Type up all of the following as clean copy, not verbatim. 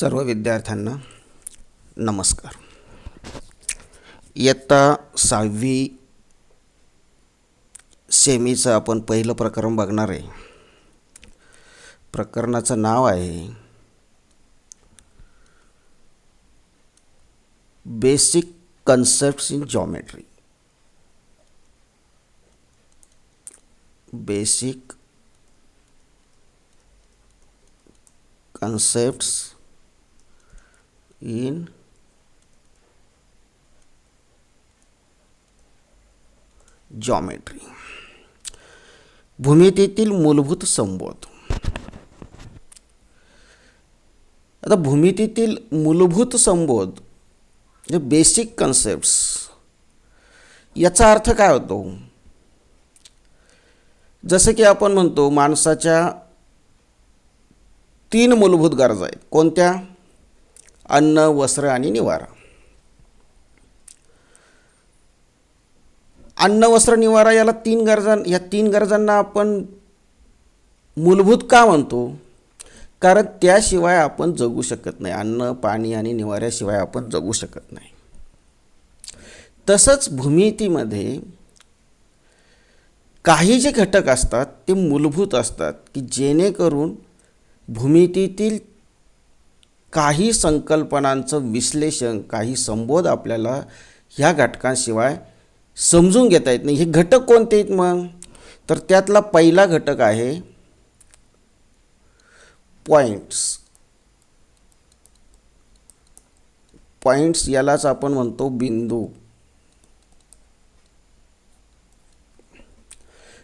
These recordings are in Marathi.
सर्व विद्यार्थ्यांना नमस्कार. इयत्ता 6वी सेमीचं आपण पहिलं प्रकरण बघणार आहे. प्रकरणाचं नाव आहे basic concepts in geometry. Basic concepts in geometry. भूमितीतील मूलभूत संबोध. आता भूमितीतील मूलभूत संबोध म्हणजे बेसिक कन्सेप्ट्स याचा अर्थ काय होतो? जसं की आपण म्हणतो माणसाच्या 3 मूलभूत गरजा आहेत. कोणत्या? अन्न, वस्त्र आणि निवारा. अन्न, वस्त्र, निवारा या 3 गरजांना आपण मूलभूत का म्हणतो? कारण त्याशिवाय आपण जगू शकत नाही. अन्न, पाणी आणि निवाऱ्याशिवाय आपण जगू शकत नाही. तसंच भूमितीमध्ये काही जे घटक असतात ते मूलभूत असतात की जेणेकरून भूमितीतील काही संकल्पनांचं विश्लेषण, काही संबोध आपल्याला ह्या घटकांशिवाय समजून घेता येत नाही. हे घटक कोणते आहेत मग? तर त्यातला पहिला घटक आहे पॉइंट्स. पॉइंट्स यालाच आपण म्हणतो बिंदू.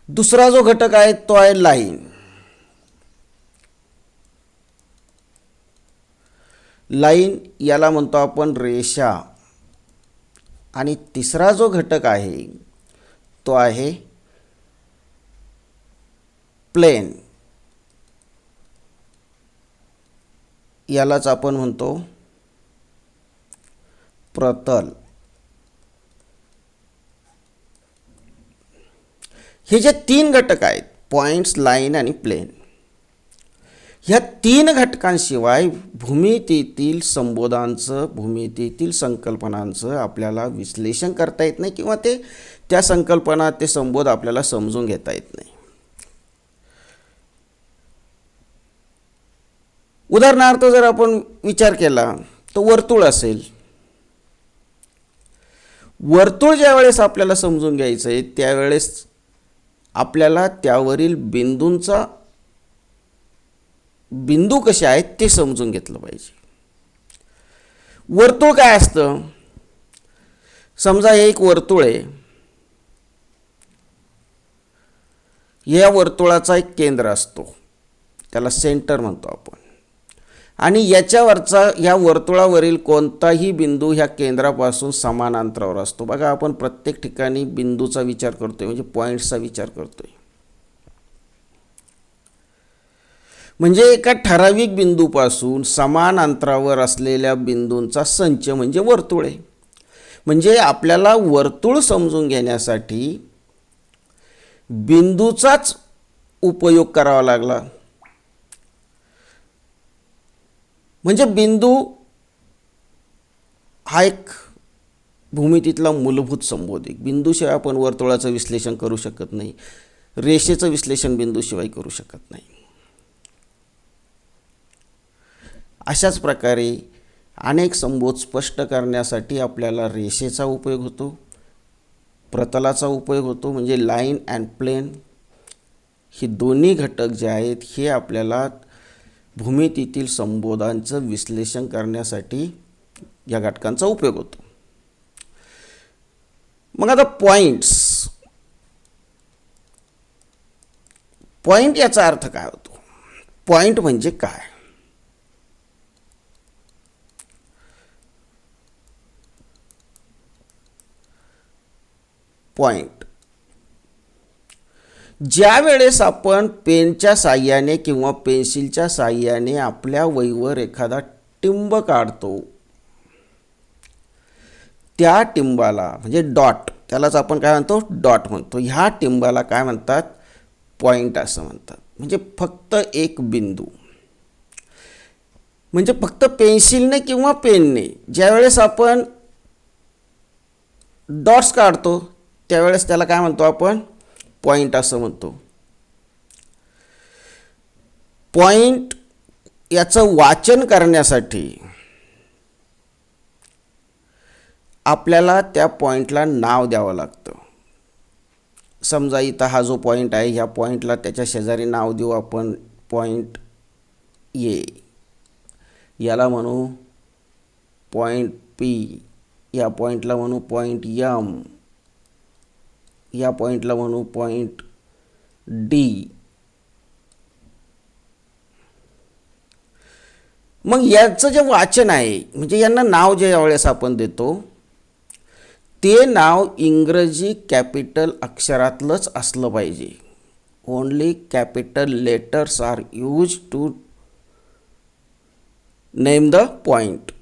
दुसरा जो घटक आहे तो आहे लाईन. लाईन याला म्हणतो आपण रेषा. आणि तिसरा जो घटक आहे तो आहे प्लेन. यालाच आपण म्हणतो प्रतल. हे जे 3 घटक आहेत पॉइंट्स, लाईन आणि प्लेन, ह्या 3 घटकांशिवाय भूमितीतील संबोधांचं, भूमितीतील संकल्पनांचं आपल्याला विश्लेषण करता येत नाही किंवा त्या संकल्पना, ते संबोध आपल्याला समजून घेता येत नाही. उदाहरणार्थ जर आपण विचार केला तर वर्तुळ असेल. वर्तुळ ज्या वेळेस आपल्याला समजून घ्यायचं आहे त्यावेळेस आपल्याला त्यावरील बिंदू कसे आहेत ते समजून घेतलं पाहिजे. वर्तुळ काय असतं? समजा हे एक वर्तुळ आहे. या वर्तुळाचा एक केंद्र असतो, त्याला सेंटर म्हणतो आपण. आणि याच्यावरचा, या वर्तुळावरील कोणताही बिंदू ह्या केंद्रापासून समान अंतरावर असतो. बघा, आपण प्रत्येक ठिकाणी बिंदूचा विचार करतोय, म्हणजे पॉईंट्सचा विचार करतोय. म्हणजे एका ठराविक बिंदूपासून समान अंतरावर असलेल्या बिंदूंचा संच म्हणजे वर्तुळ आहे. म्हणजे आपल्याला वर्तुळ समजून घेण्यासाठी बिंदूचाच उपयोग करावा लागला. म्हणजे बिंदू हा एक भूमितीतला मूलभूत संबोध आहे. बिंदूशिवाय आपण वर्तुळाचं विश्लेषण करू शकत नाही. रेषेचं विश्लेषण बिंदूशिवाय करू शकत नाही. अशाच प्रकारे अनेक संबोध स्पष्ट करण्यासाठी आपल्याला रेषेचा उपयोग होतो, प्रतलाचा उपयोग होतो. म्हणजे लाईन अँड प्लेन ही दोन्ही घटक जे आहेत हे आपल्याला भूमितीतील संबोधांचं विश्लेषण करण्यासाठी या घटकांचा उपयोग होतो. मग आता पॉइंट याचा अर्थ काय होतो? पॉइंट म्हणजे काय? पॉइंट ज्या वेळेस आपण पेनच्या साहाय्याने किंवा पेन्सिलच्या साहाय्याने आपल्या वहीवर एखादा टिंब काढतो, त्या टिंबाला म्हणजे डॉट, त्यालाच आपण काय म्हणतो? डॉट म्हणतो. ह्या टिंबाला काय म्हणतात? पॉइंट असं म्हणतात. म्हणजे फक्त एक बिंदू. म्हणजे फक्त पेन्सिलने किंवा पेनने ज्यावेळेस आपण डॉट्स काढतो त्यावेळेस त्याला काय म्हणतो आपण, पॉईंट असं म्हणतो. पॉईंट याचं वाचन करण्यासाठी आपल्याला त्या पॉईंटला नाव द्यावं लागतं. समजा इथं हा जो पॉईंट आहे ह्या पॉईंटला त्याच्या शेजारी नाव देऊ आपण पॉईंट ए. याला म्हणू पॉईंट पी, या पॉईंटला म्हणू पॉईंट एम, या पॉईंटला म्हणू पॉईंट डी. मग याचं जे वाचन आहे म्हणजे यांना नाव ज्या वेळेस आपण देतो ते नाव इंग्रजी कॅपिटल अक्षरातलंच असलं पाहिजे. Only capital letters are used to name the point.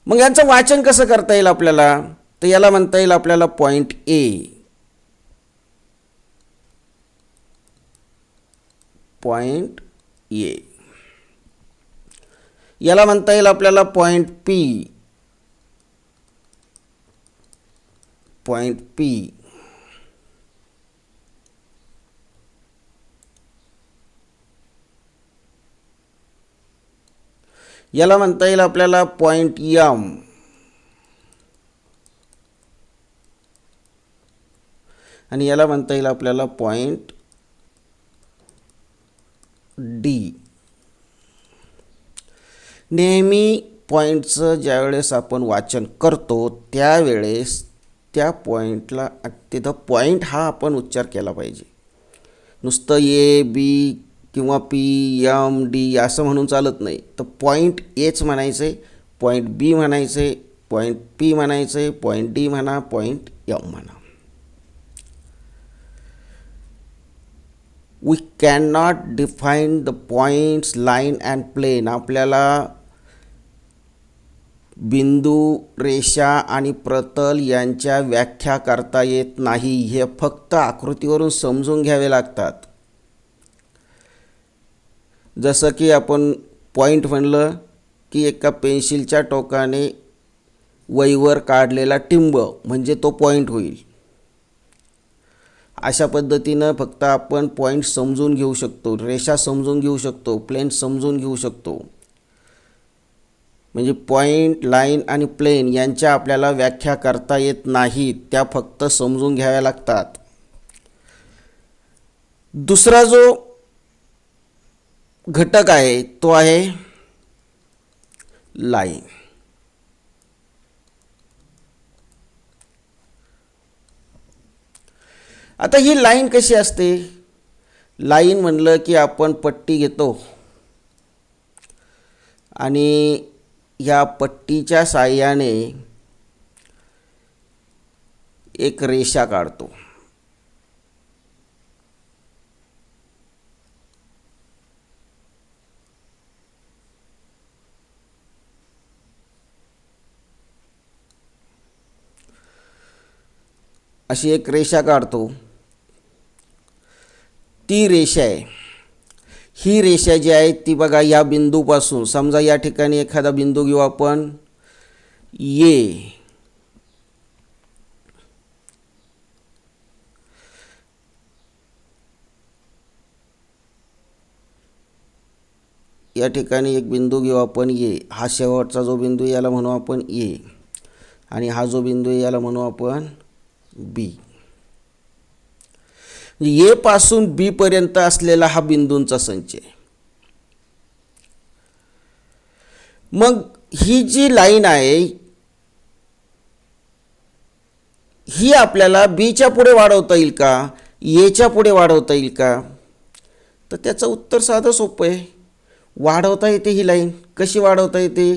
मग यांचं वाचन कसं करता येईल आपल्याला, तर याला म्हणता येईल आपल्याला पॉईंट ए, पॉईंट ए. याला म्हणता येईल आपल्याला पॉईंट पी, पॉईंट पी. याला म्हणता येईल आपल्याला पॉईंट एम, आणि याला म्हणता येईल आपल्याला पॉईंट डी. नेहमी पॉईंटचं ज्यावेळेस आपण वाचन करतो त्यावेळेस त्या पॉईंटला तिथं पॉईंट हा आपण उच्चार केला पाहिजे. नुसतं ए बी किंवा पी एम डी असं म्हणून चालत नाही. तर पॉईंट एच म्हणायचं आहे, पॉईंट बी म्हणायचं आहे, पॉईंट पी म्हणायचं आहे, पॉईंट डी म्हणा, पॉईंट एम म्हणा. We can not define the points line and plane. आपल्याला बिंदू, रेषा आणि प्रतल यांच्या व्याख्या करता येत नाही. हे फक्त आकृतीवरून समजून घ्यावे लागतात. जसं की आपण पॉईंट म्हणलं की एका पेन्सिलच्या टोकाने वहीवर काढलेला टिंब म्हणजे तो पॉईंट होईल. अशा पद्धतीनं फक्त आपण पॉईंट समजून घेऊ शकतो, रेषा समजून घेऊ शकतो, प्लेन समजून घेऊ शकतो. म्हणजे पॉईंट, लाईन आणि प्लेन यांच्या आपल्याला व्याख्या करता येत नाहीत, त्या फक्त समजून घ्याव्या लागतात. दुसरा जो घटक आहे तो आहे लाईन. आता ही लाईन कशी असते, लाईन म्हणलं की आपण पट्टी घेतो आणि ह्या पट्टीच्या साहाय्याने एक रेषा काढतो. अशी एक रेषा काढतो. ती रेषा आहे, ही रेषा जी आहे ती बघा या बिंदूपासून, समजा या ठिकाणी एखादा बिंदू घेऊ आपण ए. या ठिकाणी एक बिंदू घेऊ आपण ए. हा शेवटचा जो बिंदू याला म्हणू आपण ए, आणि हा जो बिंदू याला म्हणू आपण बी. ए पासून बी पर्यंत असलेला हा बिंदूंचा संच आहे. मग ही जी लाईन आहे ही आपल्याला बीच्या पुढे वाढवता येईल का, एच्या पुढे वाढवता येईल का, तर त्याचं उत्तर साधं सोपं आहे. वाढवता येते. ही लाईन कशी वाढवता येते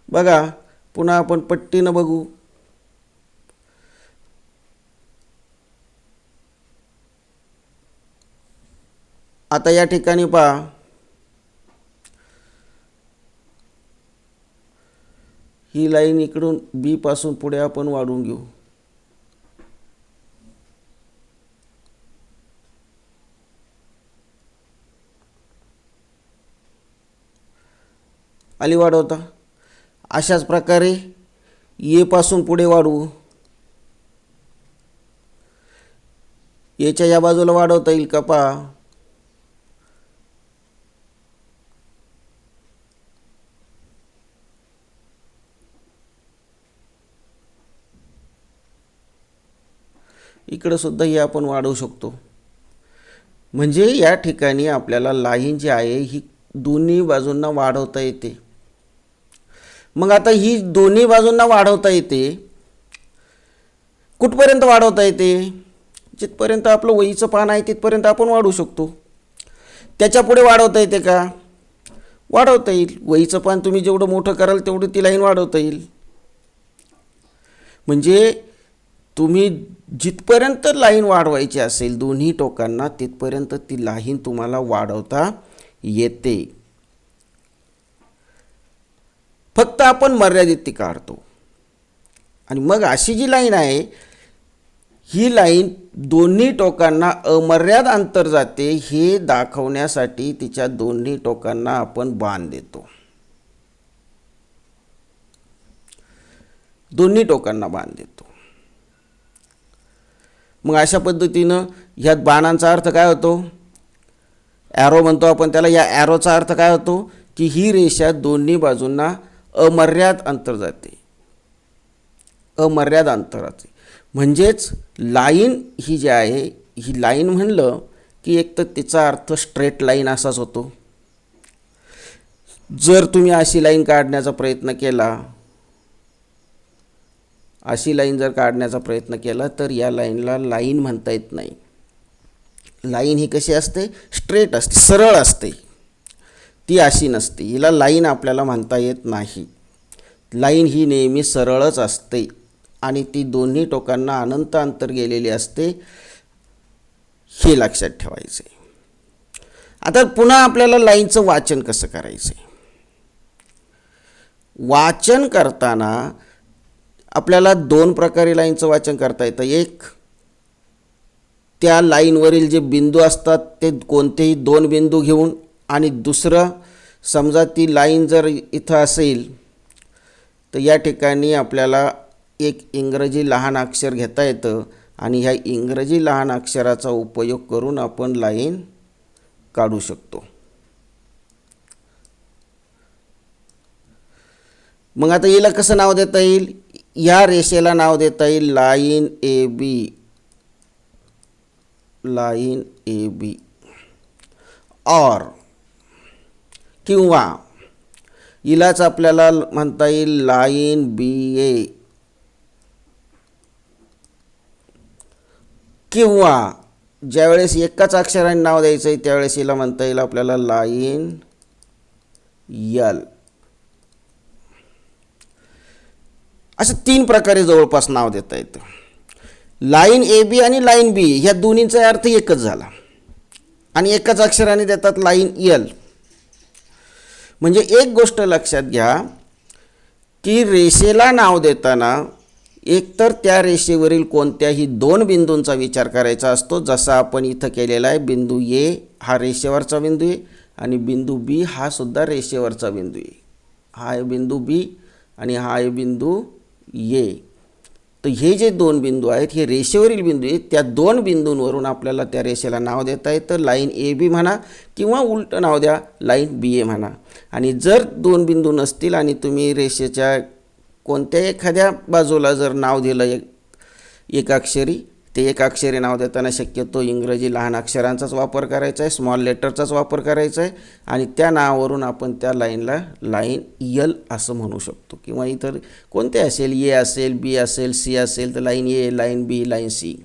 बघा. पुन्हा आपण पट्टीनं बघू. आता या ठिकाणी पहा, ही लाईन इकडून बी पासून पुढे आपण वाढवून घेऊ. आली वाढवता. अशाच प्रकारे ए पासून पुढे वाढवू. एच्या या बाजूला वाढवता येईल का पहा. इकडं सुद्धा हे आपण वाढवू शकतो. म्हणजे या ठिकाणी आपल्याला लाईन जी आहे ही दोन्ही बाजूंना वाढवता येते. मग आता ही दोन्ही बाजूंना वाढवता येते. कुठपर्यंत वाढवता येते? जिथपर्यंत आपलं वहीचं पान आहे तिथपर्यंत आपण वाढवू शकतो. त्याच्या पुढे वाढवता येते का? वाढवता येईल. वहीचं पान तुम्ही जेवढं मोठं कराल तेवढं ती लाईन वाढवता येईल. म्हणजे तुम्ही जिथपर्यंत लाईन वाढवायची असेल दोन्ही टोकांना तिथपर्यंत ती लाईन तुम्हाला वाढवता येते. फक्त आपण मर्यादित ती काढतो. आणि मग अशी जी लाईन आहे ही लाईन दोन्ही टोकांना अमर्याद अंतर जाते हे दाखवण्यासाठी तिच्या दोन्ही टोकांना आपण बाण देतो. दोन्ही टोकांना बाण देतो. मग अशा पद्धतीनं ह्यात बाणांचा अर्थ काय होतो? ॲरो म्हणतो आपण त्याला. या ॲरोचा अर्थ काय होतो की ही रेषा दोन्ही बाजूंना अमर्याद अंतर जाते. अमर्याद अंतराचे म्हणजेच लाईन ही जी आहे ही लाईन म्हणलं की एक तर तिचा अर्थ स्ट्रेट लाईन असाच होतो. जर तुम्ही अशी लाईन काढण्याचा प्रयत्न केला, अशी लाईन जर काढण्याचा प्रयत्न केला तर या लाईनला लाईन म्हणता येत नाही. लाईन ही कशी असते? स्ट्रेट असते, सरळ असते. ती अशी नसते. हिला लाईन आपल्याला म्हणता येत नाही. लाईन ही नेहमी सरळच असते आणि ती दोन्ही टोकांना अनंत अंतर गेलेली असते. हे लक्षात ठेवायचे. आता पुन्हा आपल्याला लाईनचं वाचन कसं करायचं? वाचन करताना आपल्याला दोन प्रकारे लाईनचं वाचन करता येतं. एक, त्या लाईनवरील जे बिंदू असतात ते कोणतेही दोन बिंदू घेऊन, आणि दुसरं, समजा ती लाईन जर इथं असेल तर या ठिकाणी आपल्याला एक इंग्रजी लहान अक्षर घेता येतं आणि ह्या इंग्रजी लहान अक्षराचा उपयोग करून आपण लाईन काढू शकतो. मग आता याला कसं नाव देता येईल? या रेषेला नाव देता येईल line A B. Line A B. और किंवा हिलाच आपल्याला म्हणता येईल लाईन बी ए. किंवा ज्यावेळेस एकाच अक्षराने नाव द्यायचं आहे त्यावेळेस हिला म्हणता येईल आपल्याला लाईन यल. असं तीन प्रकारे जवळपास नाव देता येतं. लाईन ए बी आणि लाईन बी ह्या दोन्हींचा अर्थ एकच झाला आणि एकाच अक्षराने देतात लाईन यल. म्हणजे एक गोष्ट लक्षात घ्या की रेषेला नाव देताना एकतर त्या रेषेवरील कोणत्याही दोन बिंदूंचा विचार करायचा असतो, जसा आपण इथं केलेला आहे. बिंदू ए हा रेषेवरचा बिंदू आहे आणि बिंदू बी हा सुद्धा रेषेवरचा बिंदू आहे. हा आहे बिंदू बी आणि हा आहे बिंदू ए. तर हे जे दोन बिंदू आहेत हे रेषेवरील बिंदू आहेत. त्या दोन बिंदूंवरून आपल्याला त्या रेषेला नाव देता येतं. लाईन ए बी म्हणा किंवा उलटं नाव द्या लाईन बी ए म्हणा. आणि जर दोन बिंदू नसतील आणि तुम्ही रेषेच्या कोणत्या एखाद्या बाजूला जर नाव दिलं एकाक्षरी, ते एकाक्षरी नाव देताना शक्यतो इंग्रजी लहान अक्षरांचाच वापर करायचा आहे, स्मॉल लेटरचाच वापर करायचा आहे. आणि त्या नावावरून आपण त्या लाईनला लाईन यल असं म्हणू शकतो. किंवा इतर कोणते असेल, ए असेल, बी असेल, सी असेल तर line A, line B, line C.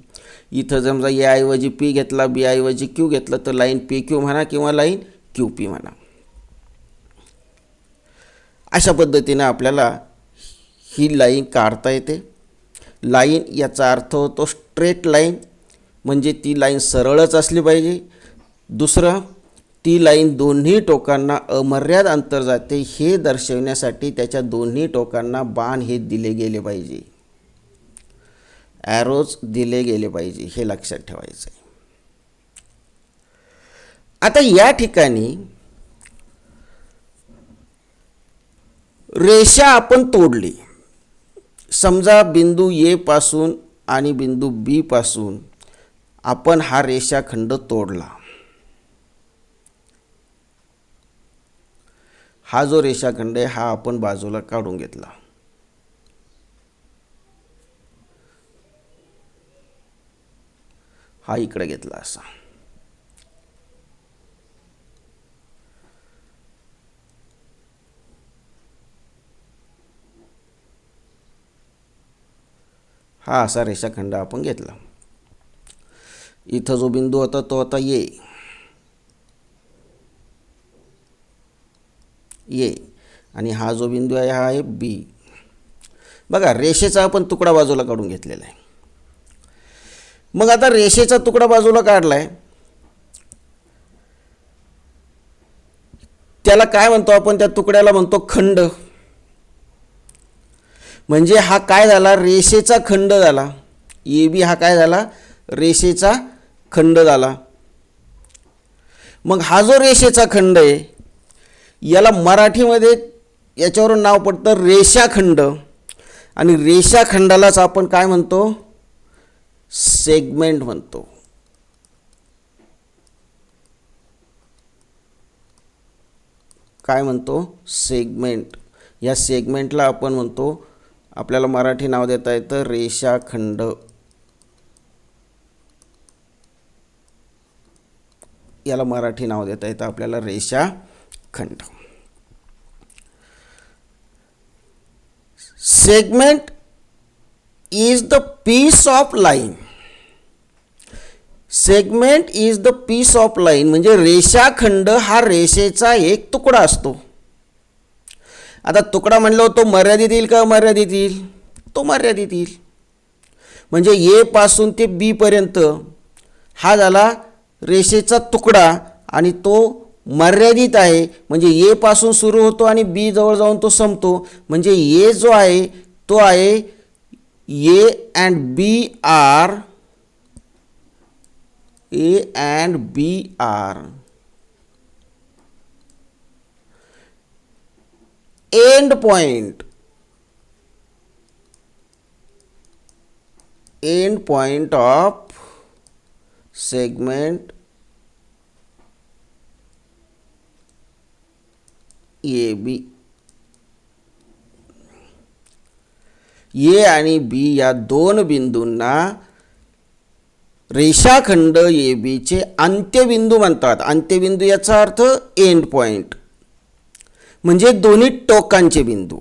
इथं समजा ए ऐवजी पी घेतला, बी ऐवजी क्यू घेतलं तर लाईन पी क्यू म्हणा किंवा लाईन क्यू पी म्हणा. अशा पद्धतीनं आपल्याला ही लाईन काढता येते. लाईन याचा अर्थ होतो स्ट्रेट लाईन, म्हणजे ती लाईन सरळच असली पाहिजे. दुसरं, ती लाईन दोन्ही टोकांना अमर्याद अंतर जाते हे दर्शवण्यासाठी त्याच्या दोन्ही टोकांना बाण हे दिले गेले पाहिजे, ॲरोज दिले गेले पाहिजे. हे लक्षात ठेवायचं आहे. आता या ठिकाणी रेषा आपण तोडली. समजा बिंदू ए पासून आणि बिंदू बी पासून आपण हा रेषाखंड तोडला. हा जो रेषाखंड आहे हा आपण बाजूला काढून घेतला. हा इकडे घेतला असा. हा असा रेषाखंड आपण घेतला. इथं जो बिंदू होता तो होता ए आणि हा जो बिंदू आहे हा आहे बी. बघा रेषेचा आपण तुकडा बाजूला काढून घेतलेला आहे. मग आता रेषेचा तुकडा बाजूला काढलाय, त्याला काय म्हणतो आपण? त्या तुकड्याला म्हणतो खंड. म्हणजे हा काय झाला? रेषेचा खंड झाला. ए बी हा काय झाला? रेषेचा खंड झाला. मग हा जो रेषेचा खंड आहे याला मराठीमध्ये याच्यावरून नाव पडतं रेषाखंड. आणि रेषाखंडालाच आपण काय म्हणतो? सेगमेंट म्हणतो. काय म्हणतो? सेगमेंट. या सेगमेंटला आपण म्हणतो, आपल्याला मराठी नाव देता येतं रेषाखंड. याला मराठी नाव देता येतं आपल्याला रेषाखंड. Segment is the piece of line. Segment is the piece of line म्हणजे रेषाखंड हा रेषेचा एक तुकडा असतो. आता तुकडा म्हणलो तो मर्यादित येईल का अमर्यादित येईल? तो मर्यादित येईल. म्हणजे ए पासून ते बी पर्यंत हा झाला रेषेचा तुकडा आणि तो मर्यादित आहे. म्हणजे ए पासून सुरू होतो आणि बी जवळ जाऊन तो संपतो. म्हणजे ए जो आहे तो आहे A and B are end point of segment A B. A आणि बी या दोन बिंदूंना रेषाखंड ए बीचे अंत्यबिंदू म्हणतात. अंत्यबिंदू याचा अर्थ एंड पॉइंट म्हणजे दोन्ही टोकांचे बिंदू.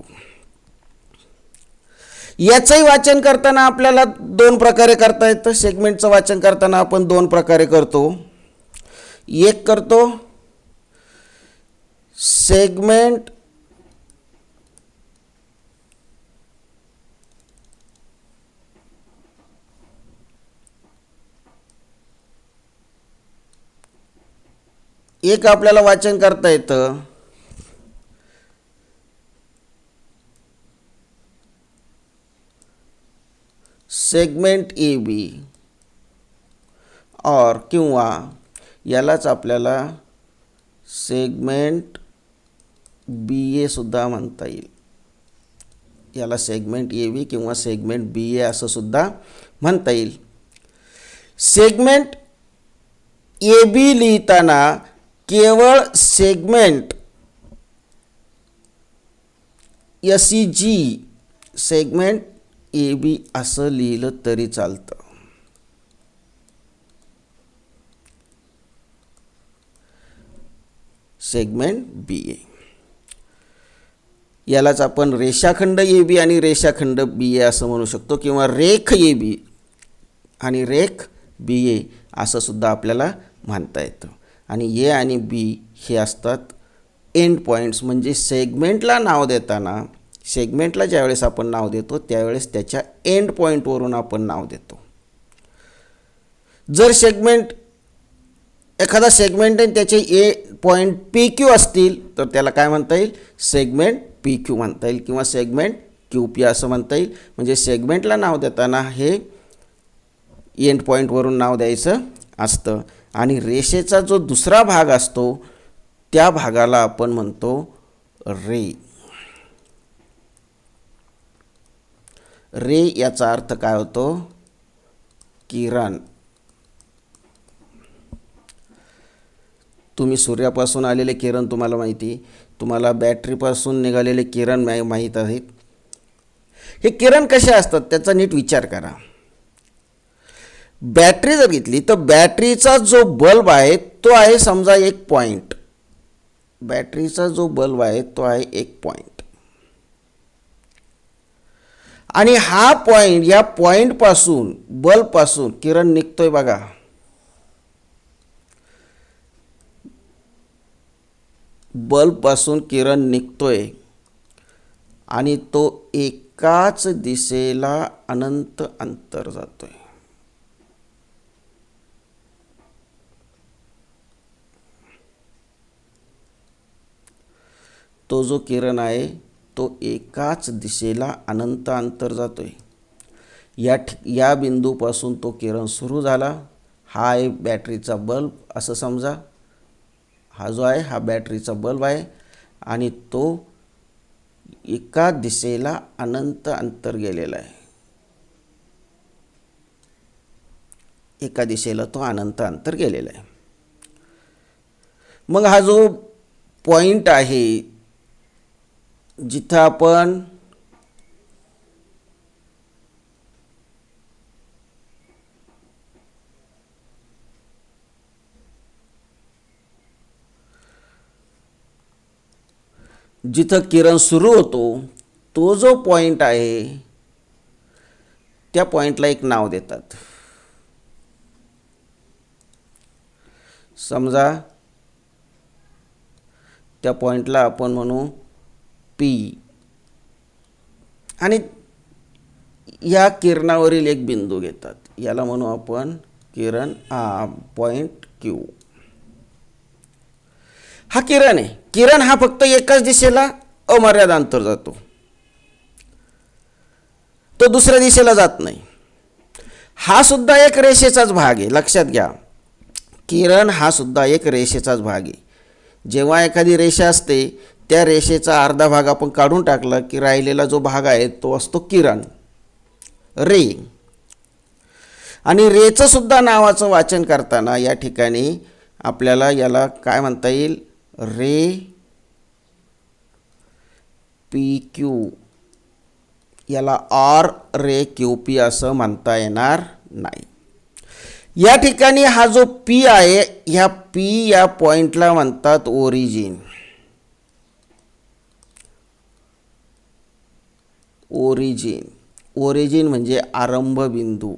याचंही वाचन करताना आपल्याला दोन प्रकारे करता येतं. सेगमेंटचं वाचन करताना आपण दोन प्रकारे करतो. एक करतो सेगमेंट एक आपल्याला वाचन करता येतं सेगमेंट ए बी और किंवा यालाच आपल्याला सेगमेंट बी ए सुद्धा म्हणता येईल. याला सेगमेंट ए बी किंवा सेगमेंट बी ए असं सुद्धा म्हणता येईल. सेगमेंट ए बी लिहिताना केवळ segment SEG segment A B असं लिहिलं तरी चालतं. सेगमेंट बी ए यालाच आपण रेषाखंड ए बी आणि रेषाखंड बी ए असं म्हणू शकतो किंवा रेख ए बी आणि रेख बी ए असं सुद्धा आपल्याला म्हणता येतं. आणि ए आणि बी हे असतात एंड पॉईंट्स. म्हणजे सेगमेंटला नाव देताना सेगमेंटला ज्यावेळेस आपण नाव देतो त्यावेळेस त्याच्या एंड पॉईंटवरून आपण नाव देतो. जर सेगमेंट एखादा सेगमेंट आहे त्याचे ए पॉईंट पी क्यू असतील तर त्याला काय म्हणता येईल? सेगमेंट पी क्यू म्हणता येईल किंवा सेगमेंट क्यू पी असं म्हणता येईल. म्हणजे सेगमेंटला नाव देताना हे एंड पॉईंटवरून नाव द्यायचं असतं. आणि रेषेचा जो दुसरा भाग असतो त्या भागाला आपण म्हणतो रे. रे याचा अर्थ काय होतो? किरण. तुम्ही सूर्यापासून आलेले किरण तुम्हाला माहिती, तुम्हाला बॅटरीपासून निघालेले किरण माहीत आहेत. हे किरण कसे असतात त्याचा नीट विचार करा. बॅटरी जर घेतली तर बॅटरीचा जो बल्ब आहे तो आहे समजा एक पॉईंट. बॅटरीचा जो बल्ब आहे तो आहे एक पॉईंट. आणि हा पॉईंट, या पॉईंटपासून बल्बपासून किरण निघतोय बघा. बल्बपासून किरण निघतोय आणि तो एकाच दिशेला अनंत अंतर जातोय. तो जो किरण आहे तो एकाच दिशेला अनंत अंतर जातोय. या बिंदूपासून तो किरण सुरू झाला. हा आहे बॅटरीचा बल्ब असं समजा. हा जो आहे हा बॅटरीचा बल्ब आहे आणि तो एका दिशेला अनंत अंतर गेलेला आहे. एका दिशेला तो अनंत अंतर गेलेला आहे. मग हा जो पॉइंट आहे जिथं आपण जिथं किरण सुरू होतो तो जो पॉइंट आहे त्या पॉइंटला एक नाव देतात. समजा त्या पॉइंटला आपण म्हणू पी. आणि या किरणावरील एक बिंदू घेतात, याला म्हणू आपण किरण पॉइंट क्यू. हा किरण आहे. किरण हा फक्त एकाच दिशेला अमर्याद अंतर जातो, तो दुसऱ्या दिशेला जात नाही. हा सुद्धा एक रेषेचाच भाग आहे, लक्षात घ्या. किरण हा सुद्धा एक रेषेचाच भाग आहे. जेव्हा एखादी रेषा असते त्या रेषेचा अर्धा भाग आपण काढून टाकला की राहिलेला जो भाग आहे तो असतो किरण, रे. आणि रेचं सुद्धा नावाचं वाचन करताना या ठिकाणी आपल्याला याला काय म्हणता येईल? रे पी क्यू. याला आर रे क्यू पी असं म्हणता येणार नाही. या ठिकाणी हा जो पी आहे, ह्या पी या पॉइंटला म्हणतात ओरिजिन. ओरिजिन म्हणजे आरंभ बिंदू.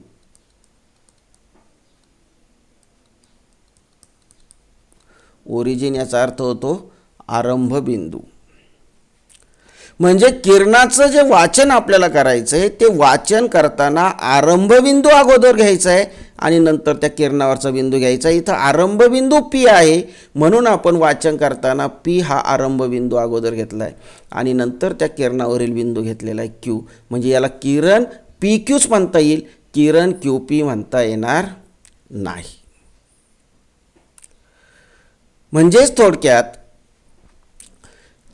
ओरिजिन याचा अर्थ होतो आरंभ बिंदू. म्हणजे किरणाचं जे वाचन आपल्याला करायचं आहे ते वाचन करताना आरंभ बिंदू अगोदर घ्यायचा आहे आणि नंतर त्या किरणावरचा बिंदू घ्यायचा. इथं आरंभ बिंदू पी आहे म्हणून आपण वाचन करताना पी हा आरंभ बिंदू अगोदर घेतला आहे आणि नंतर त्या किरणावरील बिंदू घेतलेला आहे क्यू. म्हणजे याला किरण पी क्यूच म्हणता येईल, किरण क्यू पी म्हणता येणार नाही. म्हणजेच थोडक्यात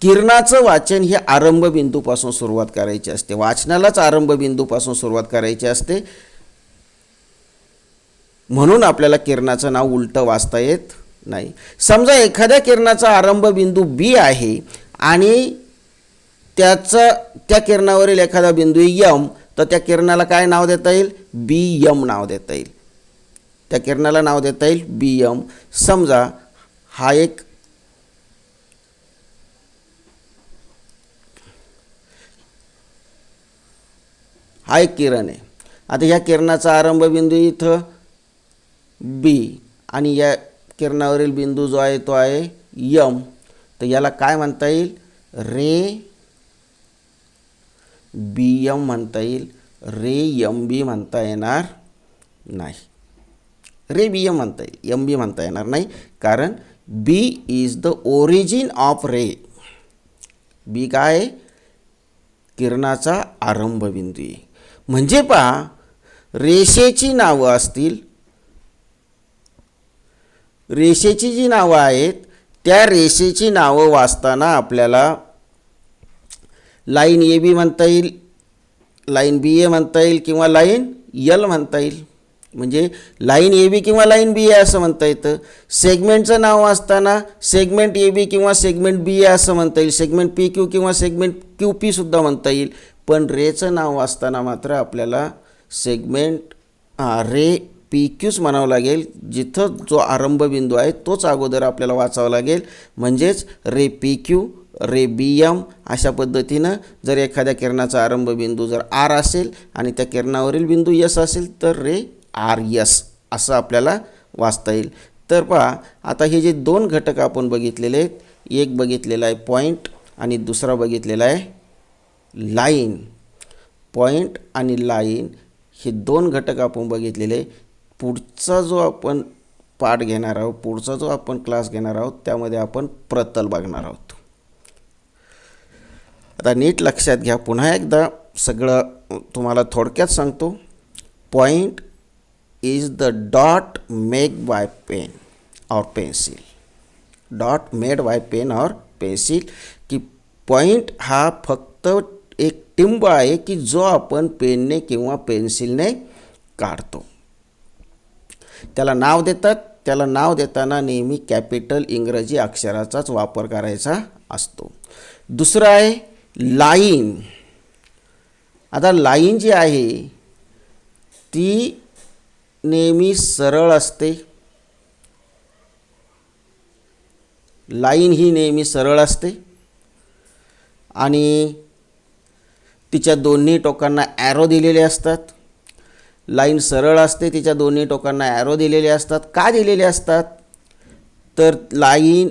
किरणाचं वाचन हे आरंभ बिंदूपासून सुरुवात करायची असते. वाचनालाच आरंभ बिंदूपासून सुरुवात करायची असते. म्हणून आपल्याला किरणाचं नाव उलटं वाचता येत नाही. समजा एखाद्या किरणाचा आरंभ बिंदू बी आहे आणि त्या किरणावरील एखादा बिंदू यम, तर त्या किरणाला काय नाव देता येईल? बी यम नाव देता येईल. त्या किरणाला नाव देता येईल बी यम. समजा हा एक किरण आहे. आता ह्या किरणाचा आरंभ बिंदू इथं बी आणि या किरणावरील बिंदू जो आहे तो आहे यम. तर याला काय म्हणता येईल? रे बी यम म्हणता येईल. रे यम बी म्हणता येणार नाही. रे बी यम म्हणता येईल, यम बी म्हणता येणार नाही, कारण B is the origin of ray. B काय आहे? किरणाचा आरंभ बिंदू आहे. म्हणजे पहा, रेषेची नावं असतील, रेषेची जी नावं आहेत त्या रेषेची नावं वाचताना आपल्याला लाईन ए बी म्हणता येईल, लाईन बी ए म्हणता येईल किंवा लाईन यल म्हणता येईल. म्हणजे लाईन ए बी किंवा लाईन बी ए असं म्हणता येतं. सेगमेंटचं नाव असताना सेगमेंट ए बी किंवा सेगमेंट बी ए असं म्हणता येईल. सेगमेंट पी क्यू किंवा सेगमेंट क्यू पी सुद्धा म्हणता येईल. पण रेचं नाव असताना मात्र आपल्याला सेगमेंट रे पी क्यूच म्हणावं लागेल. जिथं जो आरंभबिंदू आहे तोच अगोदर आपल्याला वाचावा लागेल. म्हणजेच रे पी क्यू, रे बी एम अशा पद्धतीनं जर एखाद्या किरणाचा आरंभबिंदू जर आर असेल आणि त्या किरणावरील बिंदू यस असेल तर रे आर यस असं आपल्याला वाचता येईल. तर पहा आता हे जे दोन घटक आपण बघितलेले आहेत, एक बघितलेला आहे पॉईंट आणि दुसरा बघितलेला आहे लाईन. पॉईंट आणि लाईन हे दोन घटक आपण बघितलेले. पुढचा जो आपण पाठ घेणार आहोत, पुढचा जो आपण क्लास घेणार आहोत त्यामध्ये आपण प्रतल बघणार आहोत. आता नीट लक्षात घ्या, पुन्हा एकदा सगळं तुम्हाला थोडक्यात सांगतो. Point is the dot made by pen और pencil. Dot made by pen और पेन्सिल की पॉईंट हा फक्त एक टिंब आहे की जो आपण पेनने किंवा पेन्सिलने काढतो. त्याला नाव देतात. त्याला नाव देताना नेहमी कॅपिटल इंग्रजी अक्षराचाच वापर करायचा असतो. दुसरं आहे लाईन. आता लाईन जी आहे ती नेहमी सरळ असते. लाईन ही नेहमी सरळ असते आणि तिच्या दोन्ही टोकांना ॲरो दिलेले असतात. लाईन सरळ असते, तिच्या दोन्ही टोकांना ॲरो दिलेले असतात. का दिलेले असतात? तर लाईन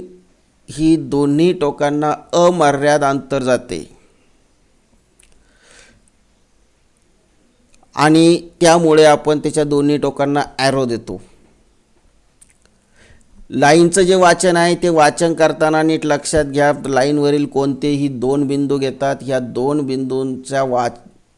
ही दोन्ही टोकांना अमर्याद अंतर जाते आणि त्यामुळे आपण त्याच्या दोन्ही टोकांना ॲरो देतो. लाईनचं जे वाचन आहे ते वाचन करताना नीट लक्षात घ्या, लाईनवरील कोणतेही दोन बिंदू घेतात. ह्या दोन बिंदूंच्या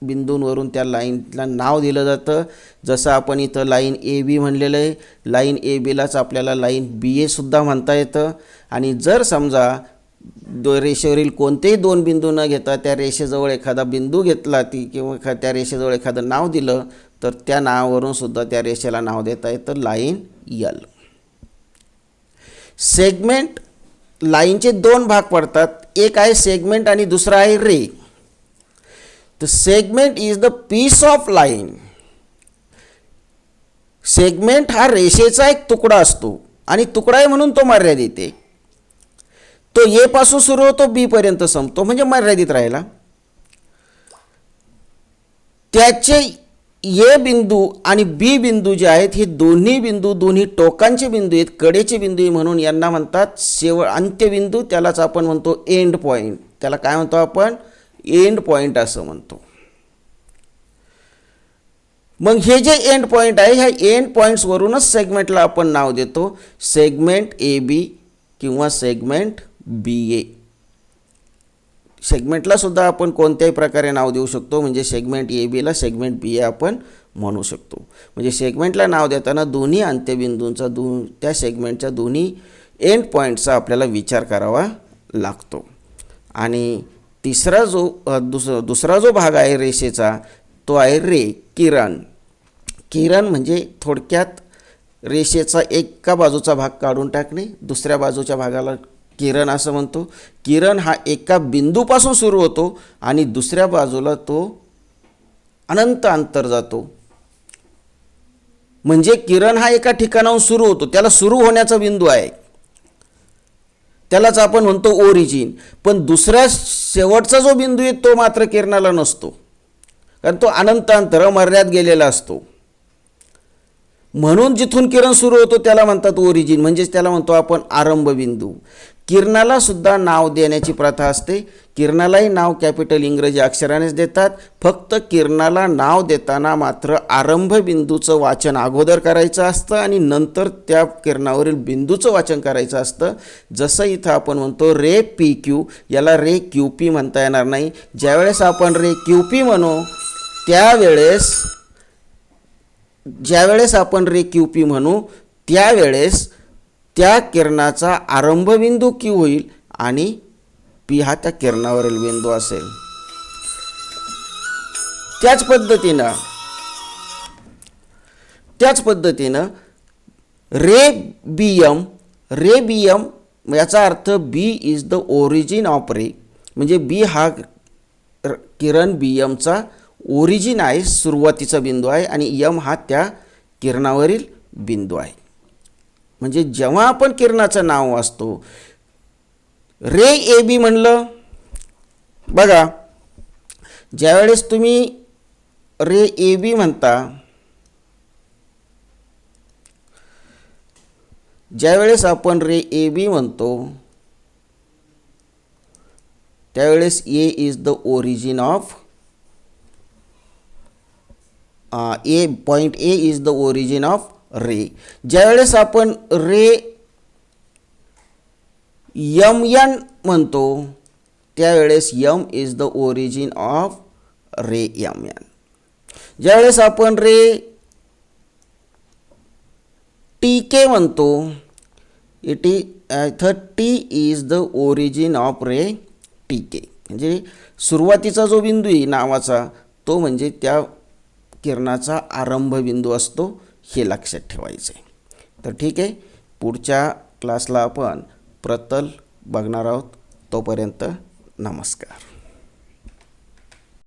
बिंदूंवरून त्या लाईनला नाव दिलं जातं. जसं आपण इथं लाईन ए बी म्हणलेलं आहे, लाईन ए बीलाच आपल्याला लाईन बी एसुद्धा म्हणता येतं. आणि जर समजा रेषेवरील कोणतेही दोन बिंदू न घेता त्या रेषेजवळ एखादा बिंदू घेतला किंवा त्या रेषेजवळ एखादं नाव दिलं तर त्या नावावरून सुद्धा त्या रेषेला नाव देता येतं लाईन यल. सेगमेंट लाईनचे दोन भाग पडतात. एक आहे सेगमेंट आणि दुसरा आहे रे. तर segment is the piece of line. Segment हा रेषेचा एक तुकडा असतो आणि तुकडा आहे म्हणून तो मर्यादित आहे. तो ए पासून सुरू होतो बी पर्यंत संपतो म्हणजे मर्यादित राहिला. त्याचे ए बिंदू आणि बी बिंदू जे आहेत हे दोन्ही बिंदू दोन्ही टोकांचे बिंदू आहेत, कडेचे बिंदू म्हणून यांना म्हणतात अंत्यबिंदू. त्यालाच आपण म्हणतो एंड पॉईंट. त्याला काय म्हणतो आपण? एंड पॉईंट असं म्हणतो. मग हे जे एंड पॉईंट आहे ह्या एंड पॉईंट्सवरूनच सेगमेंटला आपण नाव देतो सेगमेंट ए बी किंवा सेगमेंट बी ए. सेगमेंटला सुद्धा आपण कोणत्याही प्रकारे नाव देऊ शकतो. म्हणजे सेगमेंट ए बीला सेगमेंट बी ए आपण म्हणू शकतो. म्हणजे सेगमेंटला नाव देताना दोन्ही अंत्यबिंदूंचा त्या सेगमेंटच्या दोन्ही एंड पॉईंटचा आपल्याला विचार करावा लागतो. आणि तिसरा दुसरा जो भाग आहे रेषेचा तो आहे रे किरण. किरण म्हणजे थोडक्यात रेषेचा एका बाजूचा भाग काढून टाकणे, दुसऱ्या बाजूच्या भागाला किरण असं म्हणतो. किरण हा एका बिंदूपासून सुरू होतो आणि दुसऱ्या बाजूला तो अनंत अंतर जातो. म्हणजे किरण हा एका ठिकाणाहून सुरू होतो, त्याला सुरू होण्याचा बिंदू आहे, त्यालाच आपण म्हणतो ओरिजिन. पण दुसऱ्या शेवटचा जो बिंदू आहे तो मात्र किरणाला नसतो, कारण तो अनंत अंतर मर्याद गेलेला असतो. म्हणून जिथून किरण सुरू होतो त्याला म्हणतात ओरिजिन, म्हणजेच त्याला म्हणतो आपण आरंभबिंदू. किरणाला सुद्धा नाव देण्याची प्रथा असते. किरणालाही नाव कॅपिटल इंग्रजी अक्षरानेच देतात. फक्त किरणाला नाव देताना मात्र आरंभबिंदूचं वाचन अगोदर करायचं असतं आणि नंतर त्या किरणावरील बिंदूचं वाचन करायचं असतं. जसं इथं आपण म्हणतो रे पी क्यू, याला रे क्यू पी म्हणता येणार नाही. ज्यावेळेस आपण रे क्यू पी म्हणू ज्यावेळेस आपण रे क्यू पी म्हणू त्यावेळेस त्या किरणाचा आरंभबिंदू क्यू होईल आणि पी हा त्या किरणावरील बिंदू असेल. त्याच पद्धतीनं रे बी एम याचा अर्थ B is the origin of ray, म्हणजे बी हा किरण बी एमचा ओरिजिन आहे, सुरुवातीचा बिंदू आहे, आणि यम हा त्या किरणावरील बिंदू आहे. म्हणजे जेव्हा आपण किरणाचं नाव वाचतो, रे ए बी म्हणलं, बघा ज्यावेळेस तुम्ही रे ए बी म्हणता, ज्यावेळेस आपण रे ए बी म्हणतो त्यावेळेस A is the origin of point A is the origin of ray. ज्यावेळेस आपण रे यम एन म्हणतो त्यावेळेस M is the origin of ray M N. ज्यावेळेस आपण रे टी के म्हणतो, T is the origin of ray T K, म्हणजे सुरुवातीचा जो बिंदू आहे नावाचा तो म्हणजे त्या किरणाचा आरंभ बिंदू असतो, हे लक्षात ठेवायचं आहे. तर ठीक आहे, पुढच्या क्लासला आपण प्रतल बघणार आहोत. तोपर्यंत नमस्कार.